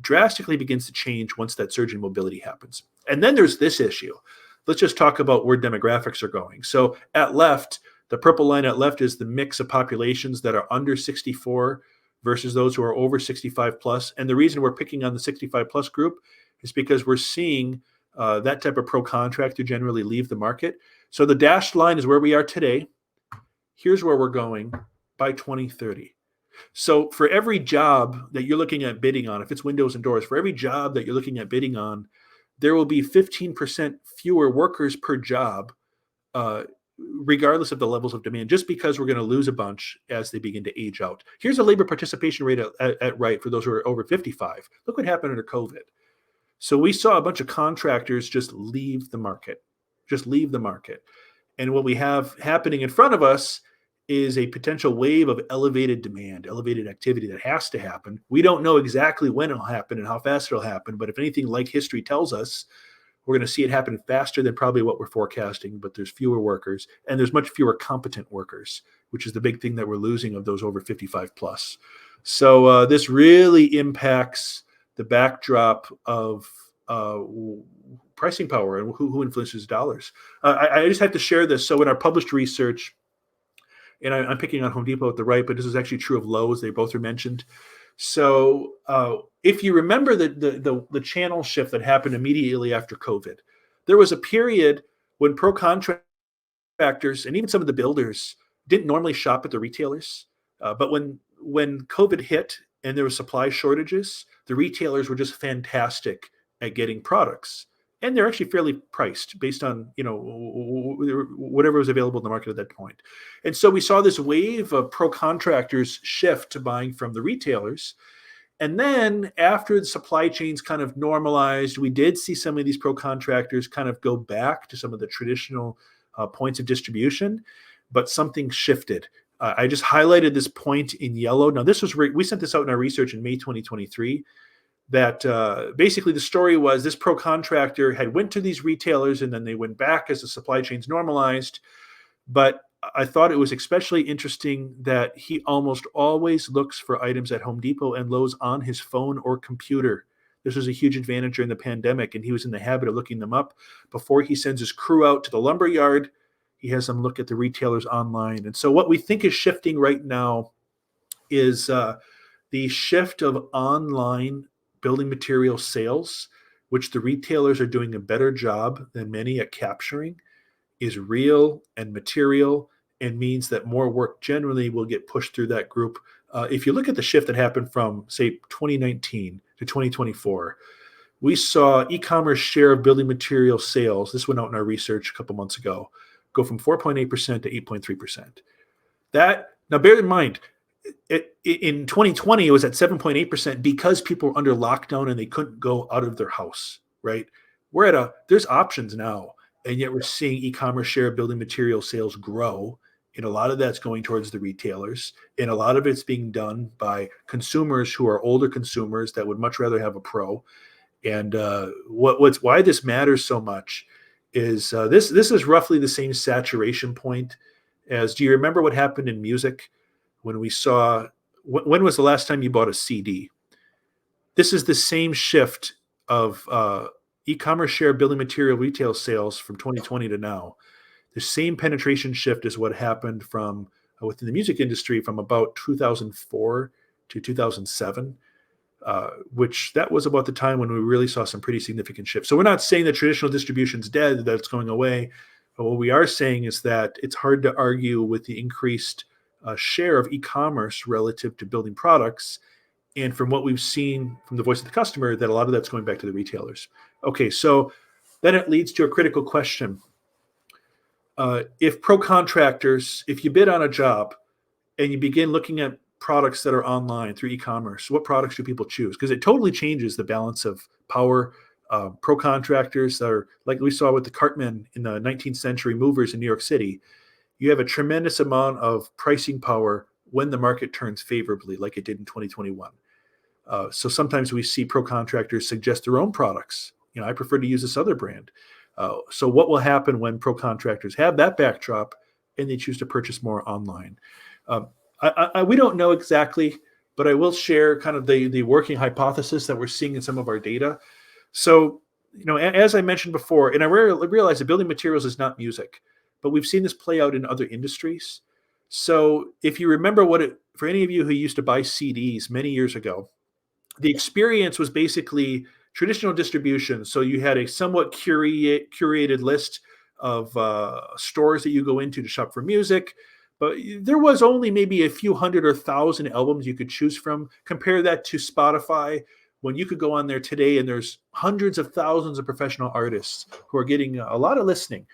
drastically begins to change once that surge in mobility happens. And then there's this issue. Let's just talk about where demographics are going. So at left, the purple line at left is the mix of populations that are under 64 versus those who are over 65 plus. And the reason we're picking on the 65 plus group is because we're seeing that type of pro contractor generally leave the market. So the dashed line is where we are today. Here's where we're going by 2030. So for every job that you're looking at bidding on, if it's windows and doors, for every job that you're looking at bidding on, there will be 15% fewer workers per job, regardless of the levels of demand, just because we're going to lose a bunch as they begin to age out. Here's a labor participation rate at right for those who are over 55. Look what happened under COVID. So we saw a bunch of contractors just leave the market. And what we have happening in front of us is a potential wave of elevated demand, elevated activity that has to happen. We don't know exactly when it'll happen and how fast it'll happen, but if anything like history tells us, we're going to see it happen faster than probably what we're forecasting, but there's fewer workers and there's much fewer competent workers, which is the big thing that we're losing of those over 55 plus. So this really impacts the backdrop of pricing power and who influences dollars. I just have to share this. So in our published research, and I'm picking on Home Depot at the right, but this is actually true of Lowe's. They both are mentioned. So if you remember the channel shift that happened immediately after COVID, there was a period when pro contractors and even some of the builders didn't normally shop at the retailers. But when COVID hit and there were supply shortages, the retailers were just fantastic at getting products. And they're actually fairly priced based on, whatever was available in the market at that point. And so we saw this wave of pro contractors shift to buying from the retailers. And then after the supply chains kind of normalized, we did see some of these pro contractors kind of go back to some of the traditional points of distribution, but something shifted. I just highlighted this point in yellow. Now, we sent this out in our research in May 2023. That basically the story was this pro contractor had went to these retailers and then they went back as the supply chains normalized. But I thought it was especially interesting that he almost always looks for items at Home Depot and Lowe's on his phone or computer. This was a huge advantage during the pandemic, and he was in the habit of looking them up before he sends his crew out to the lumber yard. He has them look at the retailers online. And so what we think is shifting right now is the shift of online building material sales, which the retailers are doing a better job than many at capturing, is real and material and means that more work generally will get pushed through that group. If you look at the shift that happened from, say, 2019 to 2024, we saw e-commerce share of building material sales, this went out in our research a couple months ago, go from 4.8% to 8.3%. Now bear in mind, in 2020, it was at 7.8% because people were under lockdown and they couldn't go out of their house, right? There's options now, and yet we're seeing e-commerce share of building material sales grow. And a lot of that's going towards the retailers, and a lot of it's being done by consumers who are older consumers that would much rather have a pro. And why this matters so much is this is roughly the same saturation point as. Do you remember what happened in music when we saw? When was the last time you bought a CD? This is the same shift of e-commerce share building material retail sales from 2020 to now. The same penetration shift is what happened from within the music industry from about 2004 to 2007. Which that was about the time when we really saw some pretty significant shifts. So we're not saying that traditional distribution is dead, that it's going away. But what we are saying is that it's hard to argue with the increased share of e-commerce relative to building products. And from what we've seen from the voice of the customer, that a lot of that's going back to the retailers. Okay, so then it leads to a critical question. If pro contractors, if you bid on a job and you begin looking at products that are online through e-commerce, what products do people choose? Because it totally changes the balance of power. Pro contractors that are like we saw with the Cartmen in the 19th century movers in New York City. You have a tremendous amount of pricing power when the market turns favorably, like it did in 2021. So sometimes we see pro contractors suggest their own products. I prefer to use this other brand. So what will happen when pro contractors have that backdrop and they choose to purchase more online? We don't know exactly, but I will share kind of the working hypothesis that we're seeing in some of our data. So, as I mentioned before, and I realize that building materials is not music, but we've seen this play out in other industries. So if you remember for any of you who used to buy CDs many years ago, the experience was basically traditional distribution. So you had a somewhat curated list of stores that you go into to shop for music. But there was only maybe a few hundred or thousand albums you could choose from. Compare that to Spotify, when you could go on there today and there's hundreds of thousands of professional artists who are getting a lot of listening.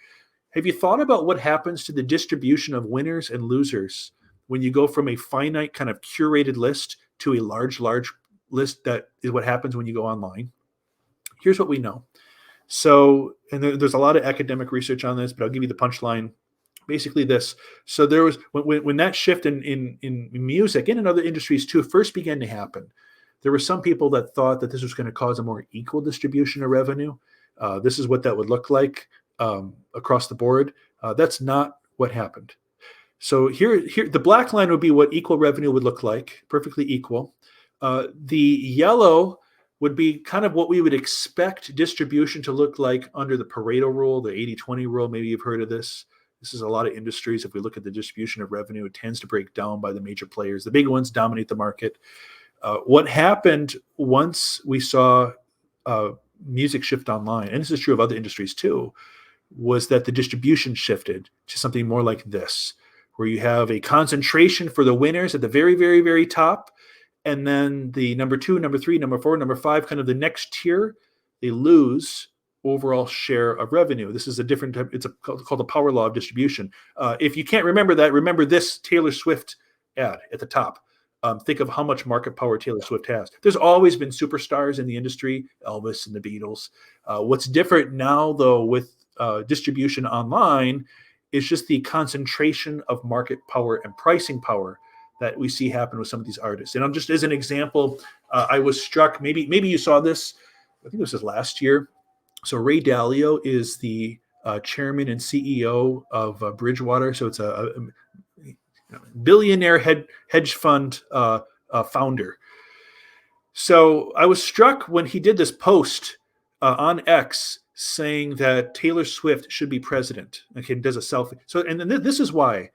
Have you thought about what happens to the distribution of winners and losers when you go from a finite kind of curated list to a large list? That is what happens when you go online. Here's what we know. So, and there's a lot of academic research on this, but I'll give you the punchline. Basically this. So there was when that shift in music and in other industries too first began to happen, there were some people that thought that this was going to cause a more equal distribution of revenue. This is what that would look like across the board. That's not what happened. So here the black line would be what equal revenue would look like, perfectly equal. The yellow would be kind of what we would expect distribution to look like under the Pareto rule, the 80-20 rule. Maybe you've heard of this. This is a lot of industries. If we look at the distribution of revenue, it tends to break down by the major players. The big ones dominate the market. What happened once we saw music shift online, and this is true of other industries too, was that the distribution shifted to something more like this, where you have a concentration for the winners at the very, very, very top, and then the number 2, number 3, number 4, number 5, kind of the next tier, they lose overall share of revenue. This is a different type. It's called the power law of distribution. If you can't remember that, remember this Taylor Swift ad at the top. Think of how much market power Taylor Swift has. There's always been superstars in the industry, Elvis and the Beatles. What's different now, though, with distribution online is just the concentration of market power and pricing power that we see happen with some of these artists. And I'm just as an example, I was struck, maybe you saw this, I think this was last year. So Ray Dalio is the chairman and CEO of Bridgewater. So it's a billionaire hedge fund founder. So I was struck when he did this post on X saying that Taylor Swift should be president. Okay, does a selfie. So, and then this is why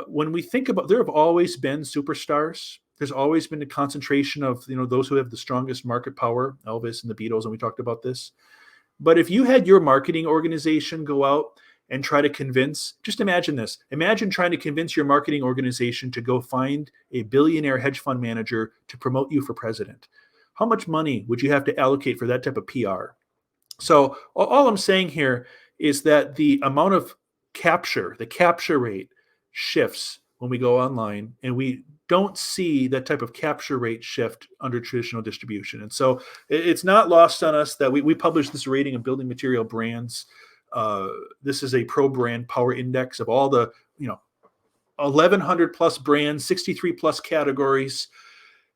when we think about, there have always been superstars. There's always been a concentration of those who have the strongest market power, Elvis and the Beatles, and we talked about this. But if you had your marketing organization go out and try to convince, just imagine this. Imagine trying to convince your marketing organization to go find a billionaire hedge fund manager to promote you for president. How much money would you have to allocate for that type of PR? So all I'm saying here is that the amount of capture, the capture rate shifts when we go online, and we don't see that type of capture rate shift under traditional distribution. And so it's not lost on us that we publish this rating of building material brands. This is a pro brand power index of all the 1,100 plus brands, 63 plus categories.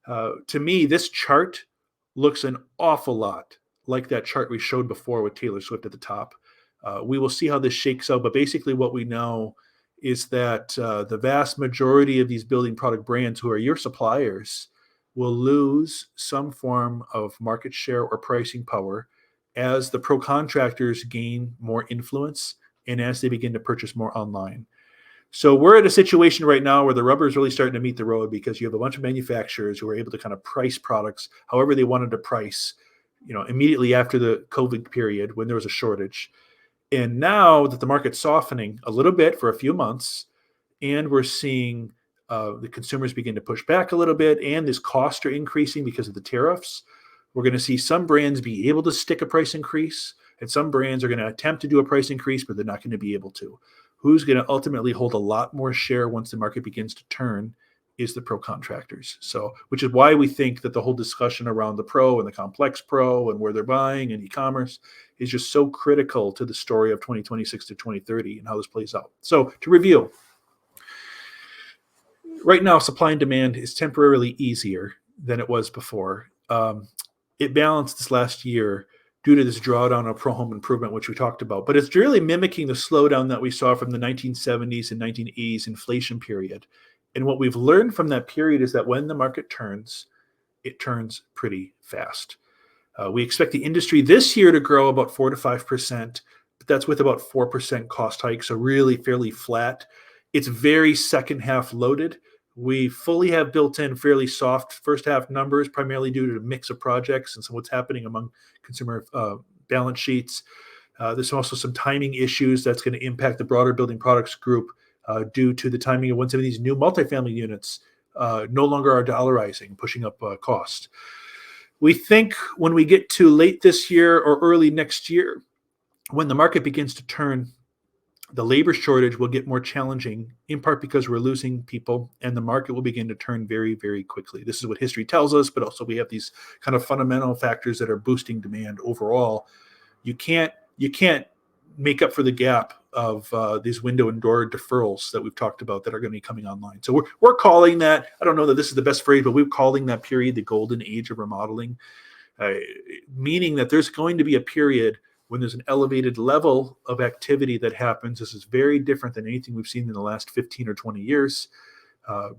To me, this chart looks an awful lot like that chart we showed before with Taylor Swift at the top. We will see how this shakes out, but basically what we know is that the vast majority of these building product brands who are your suppliers will lose some form of market share or pricing power as the pro contractors gain more influence and as they begin to purchase more online. So we're at a situation right now where the rubber is really starting to meet the road, because you have a bunch of manufacturers who are able to kind of price products however they wanted to price, immediately after the COVID period when there was a shortage. And now that the market's softening a little bit for a few months, and we're seeing the consumers begin to push back a little bit, and this costs are increasing because of the tariffs, we're going to see some brands be able to stick a price increase, and some brands are going to attempt to do a price increase, but they're not going to be able to. Who's going to ultimately hold a lot more share once the market begins to turn is the pro contractors. So, which is why we think that the whole discussion around the pro and the complex pro and where they're buying and e-commerce is just so critical to the story of 2026 to 2030 and how this plays out. So to review, right now, supply and demand is temporarily easier than it was before. It balanced this last year due to this drawdown of pro home improvement, which we talked about. But it's really mimicking the slowdown that we saw from the 1970s and 1980s inflation period. And what we've learned from that period is that when the market turns, it turns pretty fast. We expect the industry this year to grow about 4 to 5%, but that's with about 4% cost hike, so really fairly flat. It's very second half loaded. We fully have built in fairly soft first half numbers, primarily due to the mix of projects and so what's happening among consumer balance sheets. There's also some timing issues that's going to impact the broader building products group due to the timing of when some of these new multifamily units no longer are dollarizing, pushing up cost. We think when we get to late this year or early next year, when the market begins to turn, the labor shortage will get more challenging, in part because we're losing people, and the market will begin to turn very, very quickly. This is what history tells us, but also we have these kind of fundamental factors that are boosting demand overall. You can't make up for the gap of these window and door deferrals that we've talked about that are going to be coming online. So we're calling that, I don't know that this is the best phrase, but we're calling that period the golden age of remodeling, meaning that there's going to be a period when there's an elevated level of activity that happens. This is very different than anything we've seen in the last 15 or 20 years.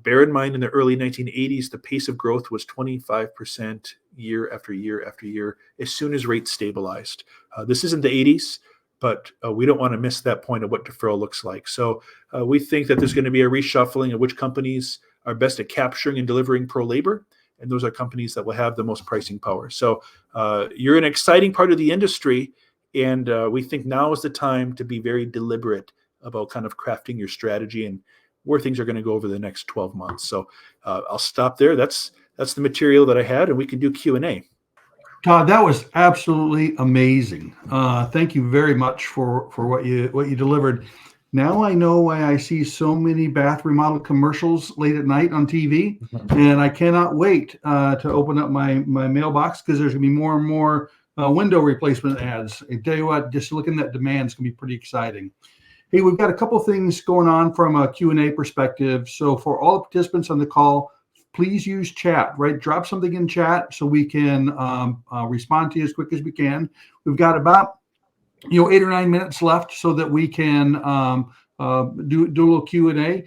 Bear in mind, in the early 1980s, the pace of growth was 25% year after year after year, as soon as rates stabilized. This isn't the 80s, but we don't want to miss that point of what deferral looks like. So we think that there's going to be a reshuffling of which companies are best at capturing and delivering pro labor, and those are companies that will have the most pricing power. So you're an exciting part of the industry, and we think now is the time to be very deliberate about kind of crafting your strategy and where things are going to go over the next 12 months. So I'll stop there. That's the material that I had, and we can do Q&A. Todd, that was absolutely amazing. Thank you very much for what you delivered. Now I know why I see so many bath remodel commercials late at night on TV, and I cannot wait to open up my mailbox, because there's going to be more and more window replacement ads. I tell you what, just looking at demand is going to be pretty exciting. Hey, we've got a couple things going on from a Q&A perspective. So for all the participants on the call, please use chat, right? Drop something in chat so we can respond to you as quick as we can. We've got about 8 or 9 minutes left so that we can do a little Q&A.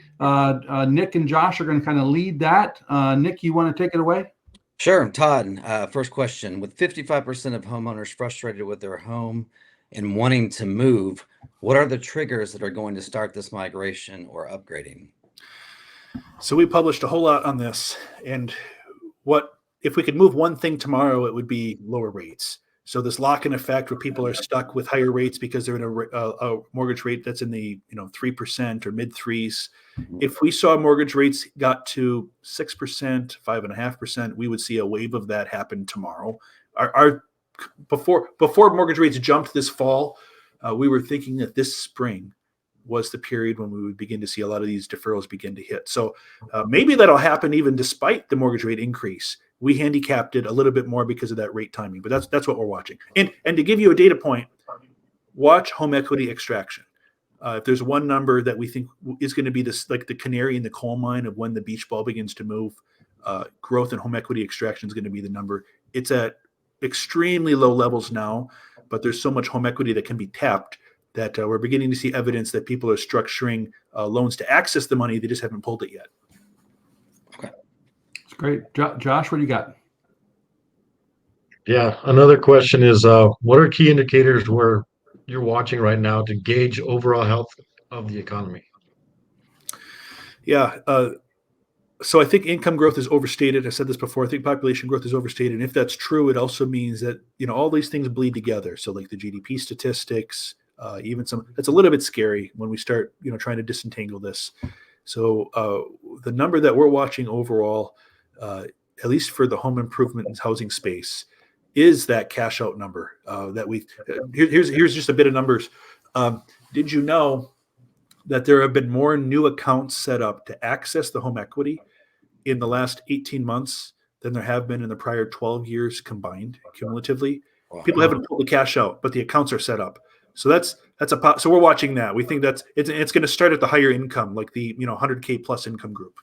Nick and Josh are going to kind of lead that. Nick, you want to take it away? Sure. Todd, first question. With 55% of homeowners frustrated with their home and wanting to move, what are the triggers that are going to start this migration or upgrading? So we published a whole lot on this, and what if we could move one thing tomorrow, it would be lower rates. So this lock-in effect where people are stuck with higher rates because they're in a mortgage rate that's in the 3% or mid threes. If we saw mortgage rates got to 6%, 5.5%, we would see a wave of that happen tomorrow. Before mortgage rates jumped this fall, we were thinking that this spring was the period when we would begin to see a lot of these deferrals begin to hit. So maybe that'll happen even despite the mortgage rate increase. We handicapped it a little bit more because of that rate timing, but that's what we're watching. And to give you a data point, watch home equity extraction. If there's one number that we think is going to be this, like the canary in the coal mine of when the beach ball begins to move, growth in home equity extraction is going to be the number. It's at extremely low levels now, but there's so much home equity that can be tapped that we're beginning to see evidence that people are structuring loans to access the money. They just haven't pulled it yet. Okay. That's great. Josh, what do you got? Yeah, another question is, what are key indicators where you're watching right now to gauge overall health of the economy? Yeah. So I think income growth is overstated. I said this before. I think population growth is overstated. And if that's true, it also means that, all these things bleed together. So like the GDP statistics, even it's a little bit scary when we start, trying to disentangle this. So the number that we're watching overall, at least for the home improvement and housing space, is that cash out number that here's just a bit of numbers. Did you know that there have been more new accounts set up to access the home equity in the last 18 months than there have been in the prior 12 years combined cumulatively? Wow. People haven't pulled the cash out, but the accounts are set up. So so we're watching that. We think it's going to start at the higher income, like the 100K plus income group.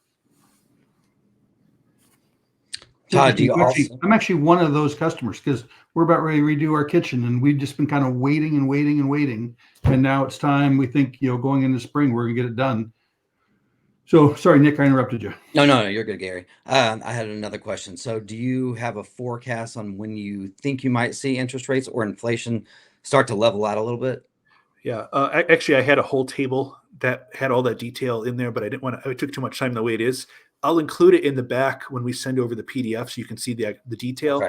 Todd, do you I'm actually one of those customers because we're about ready to redo our kitchen, and we've just been kind of waiting and waiting and waiting, and now it's time. We think going into spring we're gonna get it done. So sorry, Nick, I interrupted you. No, you're good, Gary. I had another question. So do you have a forecast on when you think you might see interest rates or inflation start to level out a little bit? Yeah, actually, I had a whole table that had all that detail in there, but I didn't want to. It took too much time the way it is. I'll include it in the back when we send over the PDF, so you can see the detail.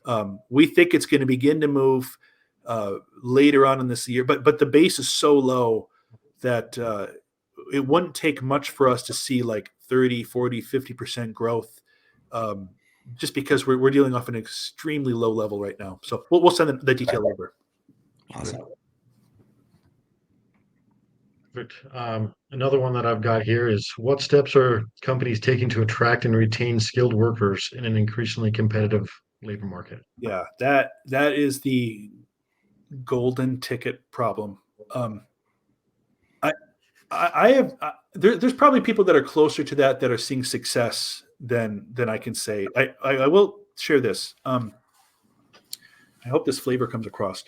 Okay. We think it's going to begin to move later on in this year, but the base is so low that it wouldn't take much for us to see like 30, 40, 50% growth, just because we're dealing off an extremely low level right now. So we'll send the detail over. Awesome. Another one that I've got here is, what steps are companies taking to attract and retain skilled workers in an increasingly competitive labor market? Yeah, that is the golden ticket problem. There's probably people that are closer to that are seeing success than I can say. I will share this. I hope this flavor comes across.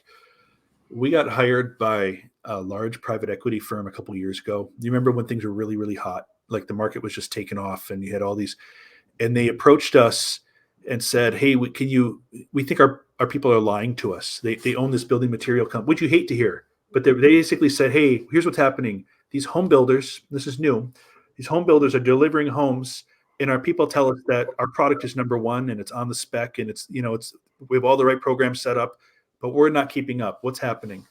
We got hired by a large private equity firm a couple of years ago. You remember when things were really, really hot, like the market was just taking off, and you had all these, and they approached us and said, "Hey, we think our people are lying to us. They own this building material company," which you hate to hear, but they basically said, "Hey, here's what's happening. These home builders, this is new. These home builders are delivering homes, and our people tell us that our product is number one, and it's on the spec, and it's we have all the right programs set up, but we're not keeping up. What's happening?"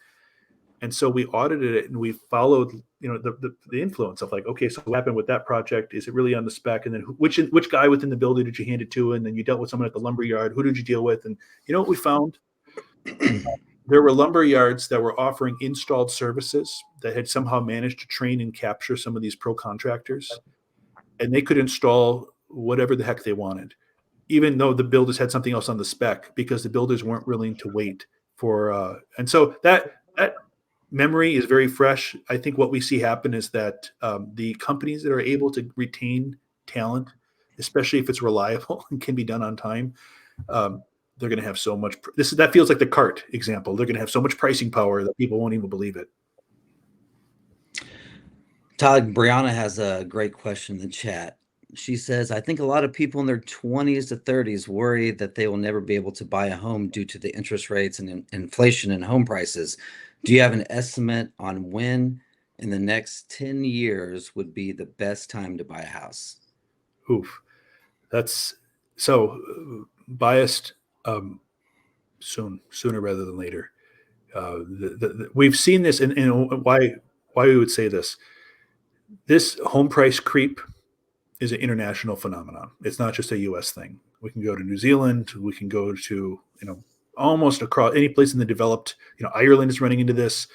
And so we audited it, and we followed, the influence of like, okay, so what happened with that project? Is it really on the spec? And then which guy within the building did you hand it to? And then you dealt with someone at the lumber yard. Who did you deal with? And you know what we found? There were lumber yards that were offering installed services that had somehow managed to train and capture some of these pro contractors, and they could install whatever the heck they wanted, even though the builders had something else on the spec, because the builders weren't willing to wait for. And so that memory is very fresh. I think what we see happen is that the companies that are able to retain talent, especially if it's reliable and can be done on time, they're going to have so much. That feels like the cart example. They're going to have so much pricing power that people won't even believe it. Todd, Brianna has a great question in the chat. She says, "I think a lot of people in their 20s to 30s worry that they will never be able to buy a home due to the interest rates and inflation in home prices. Do you have an estimate on when in the next 10 years would be the best time to buy a house?" Oof. That's so biased. Sooner rather than later. We've seen this, and why we would say this. This home price creep is an international phenomenon. It's not just a U.S. thing. We can go to New Zealand. We can go to almost across any place in the developed. Ireland is running into this.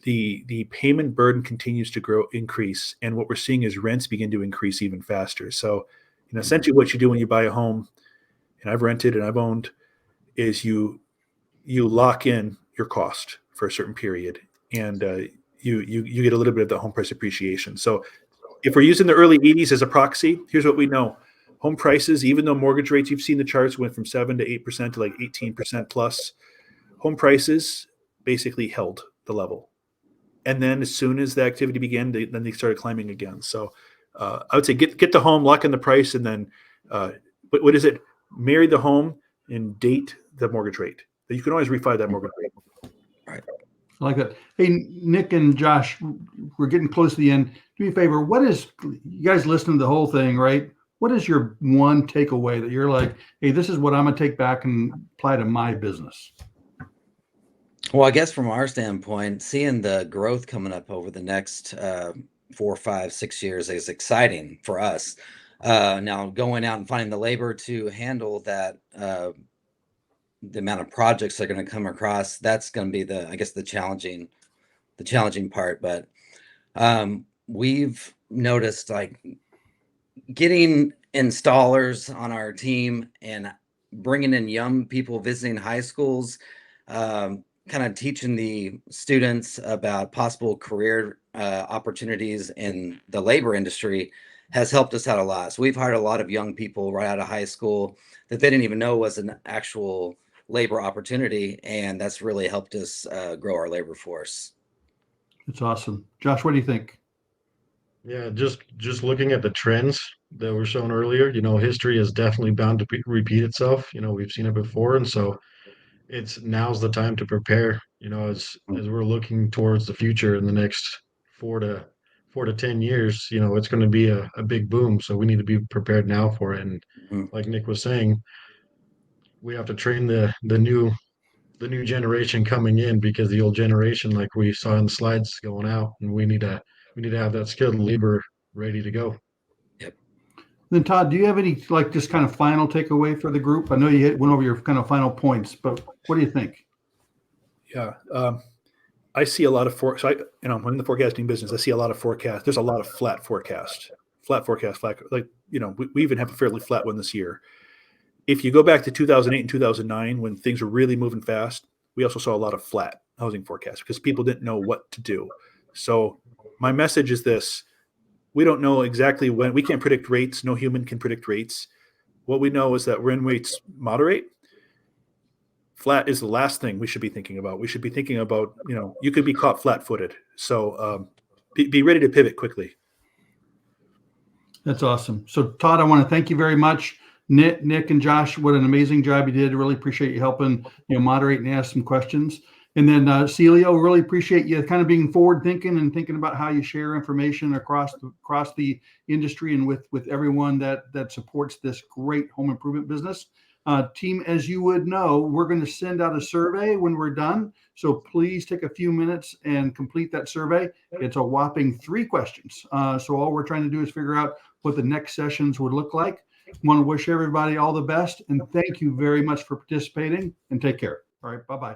the payment burden continues to increase, and what we're seeing is rents begin to increase even faster. So, essentially, what you do when you buy a home, and I've rented and I've owned, is you lock in your cost for a certain period, and you get a little bit of the home price appreciation. So, if we're using the early 80s as a proxy, here's what we know: home prices, even though mortgage rates, you've seen the charts, went from 7 to 8% to like 18% plus. Home prices basically held the level. And then as soon as the activity began, then they started climbing again. So I would say get the home, lock in the price, and then what is it? Marry the home and date the mortgage rate. You can always refi that mortgage rate. Right. I like that. Hey, Nick and Josh, we're getting close to the end. Do me a favor. You guys listening to the whole thing, right? What is your one takeaway that you're like, hey, this is what I'm going to take back and apply to my business? Well, I guess from our standpoint, seeing the growth coming up over the next 4, 5, 6 years is exciting for us. Now, going out and finding the labor to handle that, the amount of projects that are going to come across, that's going to be the challenging part. But we've noticed like getting installers on our team and bringing in young people visiting high schools, kind of teaching the students about possible career opportunities in the labor industry has helped us out a lot. So we've hired a lot of young people right out of high school that they didn't even know was an actual labor opportunity, and that's really helped us grow our labor force. It's awesome. Josh, what do you think? Yeah, just looking at the trends that were shown earlier, history is definitely bound to repeat itself. We've seen it before, and so now's the time to prepare. As we're looking towards the future in the next 4 to 10 years, it's going to be a big boom. So we need to be prepared now for it. And like Nick was saying, we have to train the new generation coming in, because the old generation, like we saw in the slides, going out, and we need to have that skilled labor ready to go. Yep. Then Todd, do you have any just kind of final takeaway for the group? I know you went over your kind of final points, but what do you think? Yeah, I see a lot of I'm in the forecasting business. I see a lot of forecast. There's a lot of flat forecast. We even have a fairly flat one this year. If you go back to 2008 and 2009, when things were really moving fast, we also saw a lot of flat housing forecasts because people didn't know what to do. So my message is this: we don't know exactly when. We can't predict rates. No human can predict rates. What we know is that when rates moderate, flat is the last thing we should be thinking about. We should be thinking about, you could be caught flat-footed. So be ready to pivot quickly. That's awesome. So Todd, I want to thank you very much. Nick and Josh, what an amazing job you did. Really appreciate you helping, moderate and ask some questions. And then Cilio, really appreciate you kind of being forward thinking and thinking about how you share information across the industry and with everyone that supports this great home improvement business. Team, as you would know, we're going to send out a survey when we're done. So please take a few minutes and complete that survey. It's a whopping 3 questions. So all we're trying to do is figure out what the next sessions would look like. I want to wish everybody all the best, and thank you very much for participating, and take care. All right, bye-bye.